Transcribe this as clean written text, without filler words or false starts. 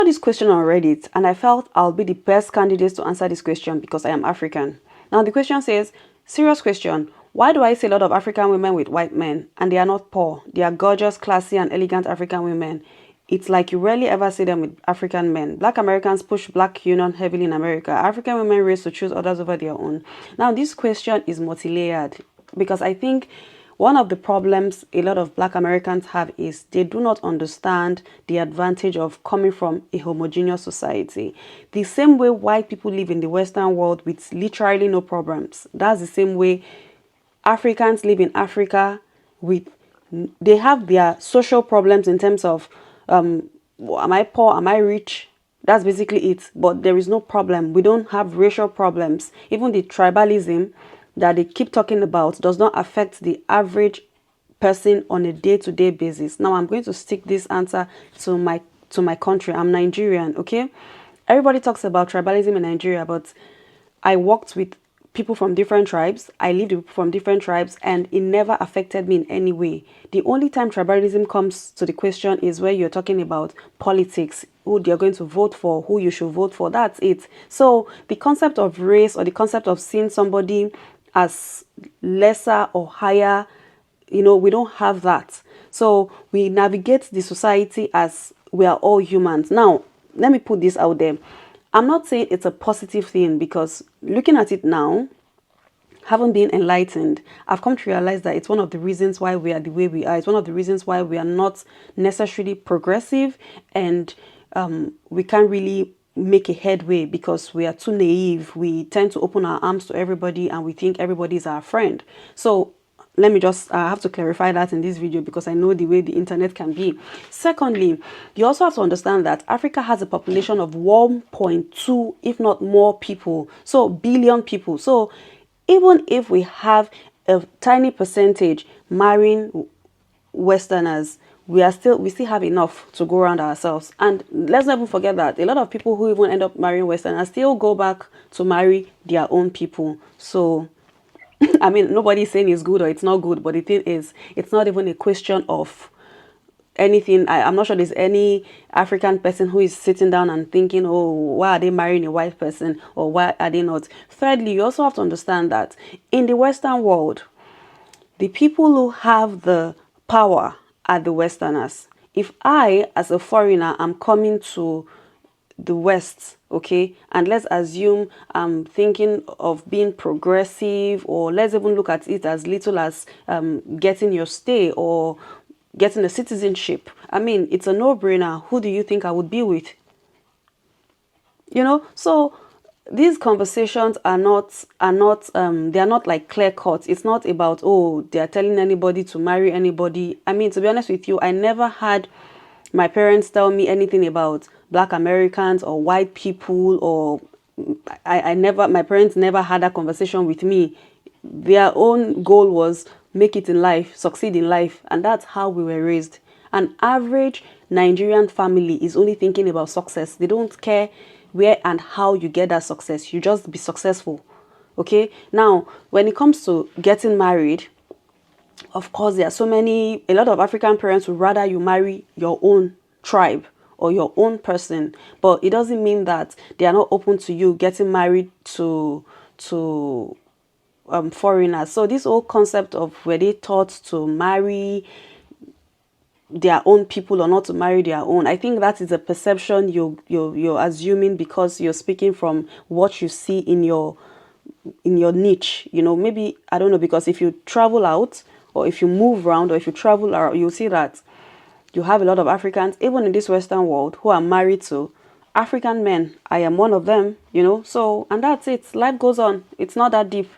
This question on Reddit, and I felt I'll be the best candidate to answer this question because I am African. Now the question says, serious question, why do I see a lot of African women with white men and they are not poor? They are gorgeous, classy and elegant African women. It's like you rarely ever see them with African men. Black Americans push black union heavily in America. African women race to choose others over their own. Now this question is multi-layered because I think one of the problems a lot of Black Americans have is they do not understand the advantage of coming from a homogeneous society. The same way white people live in the Western world with literally no problems, that's the same way Africans live in Africa with, they have their social problems in terms of, am I poor, am I rich? That's basically it. But there is no problem. We don't have racial problems. Even the tribalism that they keep talking about does not affect the average person on a day-to-day basis. Now I'm going to stick this answer to my country. I'm Nigerian, okay? Everybody talks about tribalism in Nigeria, but I worked with people from different tribes. I lived with people from different tribes and it never affected me in any way. The only time tribalism comes to the question is where you're talking about politics, who you're going to vote for, who you should vote for. That's it. So the concept of race or the concept of seeing somebody as lesser or higher, you know, we don't have that. So we navigate the society as we are all humans. Now, let me put this out there. I'm not saying it's a positive thing because looking at it now, having been enlightened, I've come to realize that it's one of the reasons why we are the way we are. It's one of the reasons why we are not necessarily progressive and we can't really make a headway because we are too naive. We tend to open our arms to everybody and we think everybody is our friend. So let me just I have to clarify that in this video because I know the way the internet can be. Secondly, you also have to understand that Africa has a population of 1.2, if not more people, so billion people. So even if we have a tiny percentage marrying Westerners, we still have enough to go around ourselves. And let's not even forget that a lot of people who even end up marrying Westerners still go back to marry their own people. So I mean, nobody's saying it's good or it's not good, but the thing is, it's not even a question of anything. I'm not sure there's any African person who is sitting down and thinking, oh, why are they marrying a white person or why are they not? Thirdly, you also have to understand that in the Western world, the people who have the power are the Westerners. If I, as a foreigner, am coming to the West, okay, and let's assume I'm thinking of being progressive, or let's even look at it as little as getting your stay or getting a citizenship. I mean, it's a no-brainer. Who do you think I would be with? You know, so these conversations are not they are not like clear cut. It's not about, oh, they are telling anybody to marry anybody. I mean, to be honest with you, I never had my parents tell me anything about Black Americans or white people, or my parents never had that conversation with me. Their own goal was make it in life, succeed in life, and that's how we were raised. An average Nigerian family is only thinking about success. They don't care where and how you get that success. You just be successful. Okay? Now, when it comes to getting married, of course, there are a lot of African parents would rather you marry your own tribe or your own person, but it doesn't mean that they are not open to you getting married to foreigners. So this whole concept of were they taught to marry their own people or not to marry their own, I think that is a perception you're assuming because you're speaking from what you see in your niche. You know, maybe, I don't know, because if you travel out or if you move around or if you travel around, you'll see that you have a lot of Africans, even in this Western world, who are married to African men. I am one of them, you know. So, and that's it. Life goes on. It's not that deep.